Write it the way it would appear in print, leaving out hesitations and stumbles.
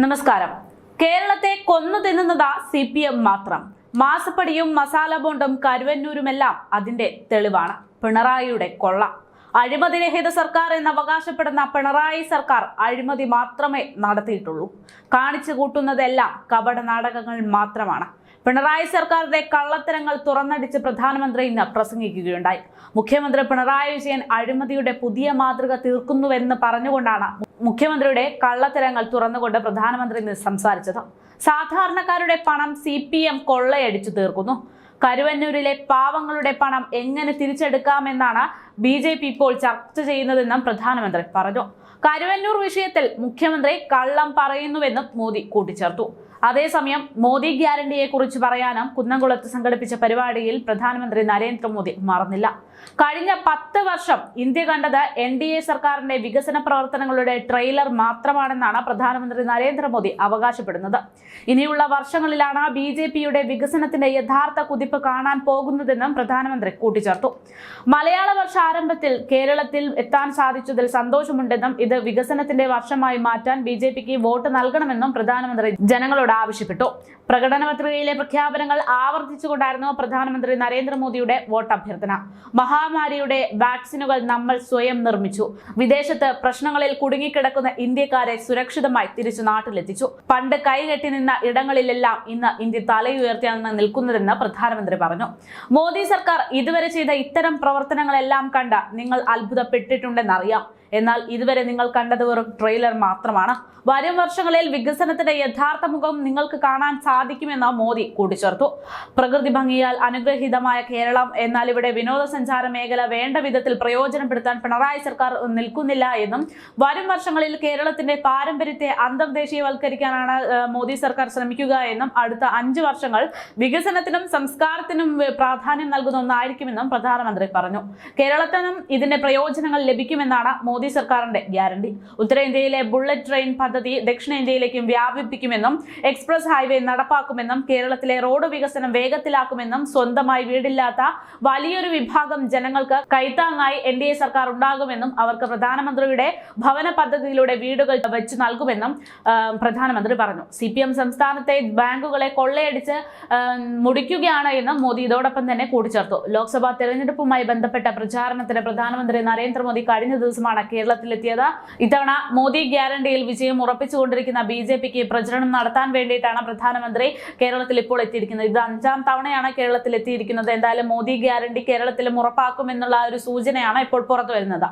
നമസ്കാരം. കേരളത്തെ കൊന്നു തിന്നുന്നത് CPM മാത്രം. മാസപ്പടിയും മസാല ബോണ്ടും കരുവന്നൂരുമെല്ലാം അതിന്റെ തെളിവാണ്. പിണറായിയുടെ കൊള്ള. അഴിമതിരഹിത സർക്കാർ എന്ന് അവകാശപ്പെടുന്ന പിണറായി സർക്കാർ അഴിമതി മാത്രമേ നടത്തിയിട്ടുള്ളൂ. കാണിച്ചു കൂട്ടുന്നതെല്ലാം കപട നാടകങ്ങൾ മാത്രമാണ്. പിണറായി സർക്കാരിന്റെ കള്ളത്തരങ്ങൾ തുറന്നടിച്ച് പ്രധാനമന്ത്രി ഇന്ന് പ്രസംഗിക്കുകയുണ്ടായി. മുഖ്യമന്ത്രി പിണറായി വിജയൻ അഴിമതിയുടെ പുതിയ മാതൃക തീർക്കുന്നുവെന്ന് പറഞ്ഞുകൊണ്ടാണ് മുഖ്യമന്ത്രിയുടെ കള്ളത്തരങ്ങൾ തുറന്നുകൊണ്ട് പ്രധാനമന്ത്രി ഇന്ന് സംസാരിച്ചത്. സാധാരണക്കാരുടെ പണം CPM കൊള്ളയടിച്ചു തീർക്കുന്നു. കരുവന്നൂരിലെ പാവങ്ങളുടെ പണം എങ്ങനെ തിരിച്ചെടുക്കാമെന്നാണ് BJP ഇപ്പോൾ ചർച്ച ചെയ്യുന്നതെന്നും പ്രധാനമന്ത്രി പറഞ്ഞു. കരുവന്നൂർ വിഷയത്തിൽ മുഖ്യമന്ത്രി കള്ളം പറയുന്നുവെന്നും മോദി കൂട്ടിച്ചേർത്തു. അതേസമയം മോദി ഗ്യാരണ്ടിയെ കുറിച്ച് പറയാനും കുന്നംകുളത്ത് സംഘടിപ്പിച്ച പരിപാടിയിൽ പ്രധാനമന്ത്രി നരേന്ദ്രമോദി മറന്നില്ല. കഴിഞ്ഞ 10 വർഷം ഇന്ത്യ കണ്ടത് NDA സർക്കാരിന്റെ വികസന പ്രവർത്തനങ്ങളുടെ ട്രെയിലർ മാത്രമാണെന്നാണ് പ്രധാനമന്ത്രി നരേന്ദ്രമോദി അവകാശപ്പെടുന്നത്. ഇനിയുള്ള വർഷങ്ങളിലാണ് BJPയുടെ വികസനത്തിന്റെ യഥാർത്ഥ കുതിപ്പ് കാണാൻ പോകുന്നതെന്നും പ്രധാനമന്ത്രി കൂട്ടിച്ചേർത്തു. മലയാള വർഷാരംഭത്തിൽ കേരളത്തിൽ എത്താൻ സാധിച്ചതിൽ സന്തോഷമുണ്ടെന്നും ഇത് വികസനത്തിന്റെ വർഷമായി മാറ്റാൻ BJPക്ക് വോട്ട് നൽകണമെന്നും പ്രധാനമന്ത്രി ജനങ്ങളോട് ആവശ്യപ്പെട്ടു. പ്രകടന പത്രികയിലെ പ്രഖ്യാപനങ്ങൾ ആവർത്തിച്ചുകൊണ്ടായിരുന്നു പ്രധാനമന്ത്രി നരേന്ദ്രമോദിയുടെ വോട്ടഭ്യർത്ഥന. മഹാമാരിയുടെ വാക്സിനുകൾ നമ്മൾ സ്വയം നിർമ്മിച്ചു. വിദേശത്ത് പ്രശ്നങ്ങളിൽ കുടുങ്ങിക്കിടക്കുന്ന ഇന്ത്യക്കാരെ സുരക്ഷിതമായി തിരിച്ചു നാട്ടിലെത്തിച്ചു. പണ്ട് കൈകെട്ടി നിന്ന ഇടങ്ങളിലെല്ലാം ഇന്ന് ഇന്ത്യ തലയുയർത്തിയാണ് നിൽക്കുന്നതെന്ന് പ്രധാനമന്ത്രി പറഞ്ഞു. മോദി സർക്കാർ ഇതുവരെ ചെയ്ത ഇത്തരം പ്രവർത്തനങ്ങളെല്ലാം കണ്ട നിങ്ങൾ അത്ഭുതപ്പെട്ടിട്ടുണ്ടെന്നറിയാം. എന്നാൽ ഇതുവരെ നിങ്ങൾ കണ്ടത് വെറും ട്രെയിലർ മാത്രമാണ്. വരും വർഷങ്ങളിൽ വികസനത്തിന്റെ യഥാർത്ഥ മുഖം നിങ്ങൾക്ക് കാണാൻ സാധിക്കുമെന്ന് മോദി കൂട്ടിച്ചേർത്തു. പ്രകൃതി ഭംഗിയാൽ അനുഗ്രഹീതമായ കേരളം, എന്നാൽ ഇവിടെ വിനോദസഞ്ചാര മേഖല വേണ്ട വിധത്തിൽ പ്രയോജനപ്പെടുത്താൻ പിണറായി സർക്കാർ നിൽക്കുന്നില്ല എന്നും വരും വർഷങ്ങളിൽ കേരളത്തിന്റെ പാരമ്പര്യത്തെ അന്തർദേശീയവൽക്കരിക്കാനാണ് മോദി സർക്കാർ ശ്രമിക്കുക എന്നും അടുത്ത 5 വർഷങ്ങൾ വികസനത്തിനും സംസ്കാരത്തിനും പ്രാധാന്യം നൽകുന്ന ഒന്നായിരിക്കുമെന്നും പ്രധാനമന്ത്രി പറഞ്ഞു. കേരളത്തിനും ഇതിന്റെ പ്രയോജനങ്ങൾ ലഭിക്കുമെന്നാണ് മോദി സർക്കാരിന്റെ ഗ്യാരണ്ടി. ഉത്തരേന്ത്യയിലെ ബുള്ളറ്റ് ട്രെയിൻ പദ്ധതി ദക്ഷിണേന്ത്യയിലേക്കും വ്യാപിപ്പിക്കുമെന്നും എക്സ്പ്രസ് ഹൈവേ നടപ്പാക്കുമെന്നും കേരളത്തിലെ റോഡ് വികസനം വേഗത്തിലാക്കുമെന്നും സ്വന്തമായി വീടില്ലാത്ത വലിയൊരു വിഭാഗം ജനങ്ങൾക്ക് കൈത്താങ്ങായി NDA സർക്കാർ ഉണ്ടാകുമെന്നും അവർക്ക് പ്രധാനമന്ത്രിയുടെ ഭവന പദ്ധതിയിലൂടെ വീടുകൾ വെച്ചു നൽകുമെന്നും പ്രധാനമന്ത്രി പറഞ്ഞു. CPM സംസ്ഥാനത്തെ ബാങ്കുകളെ കൊള്ളയടിച്ച് മുടിക്കുകയാണ് എന്നും മോദി ഇതോടൊപ്പം തന്നെ കൂട്ടിച്ചേർത്തു. ലോക്സഭാ തെരഞ്ഞെടുപ്പുമായി ബന്ധപ്പെട്ട പ്രചാരണത്തിന് പ്രധാനമന്ത്രി നരേന്ദ്രമോദി കഴിഞ്ഞ ദിവസമാണ് കേരളത്തിലെത്തിയത്. ഇത്തവണ മോദി ഗ്യാരണ്ടിയിൽ വിജയം ഉറപ്പിച്ചുകൊണ്ടിരിക്കുന്ന BJPക്ക് പ്രചരണം നടത്താൻ വേണ്ടിയിട്ടാണ് പ്രധാനമന്ത്രി കേരളത്തിൽ ഇപ്പോൾ എത്തിയിരിക്കുന്നത്. ഇത് 5ാം തവണയാണ് കേരളത്തിൽ എത്തിയിരിക്കുന്നത്. എന്തായാലും മോദി ഗ്യാരണ്ടി കേരളത്തിലും ഉറപ്പാക്കുമെന്നുള്ള ഒരു സൂചനയാണ് ഇപ്പോൾ പുറത്തു വരുന്നത്.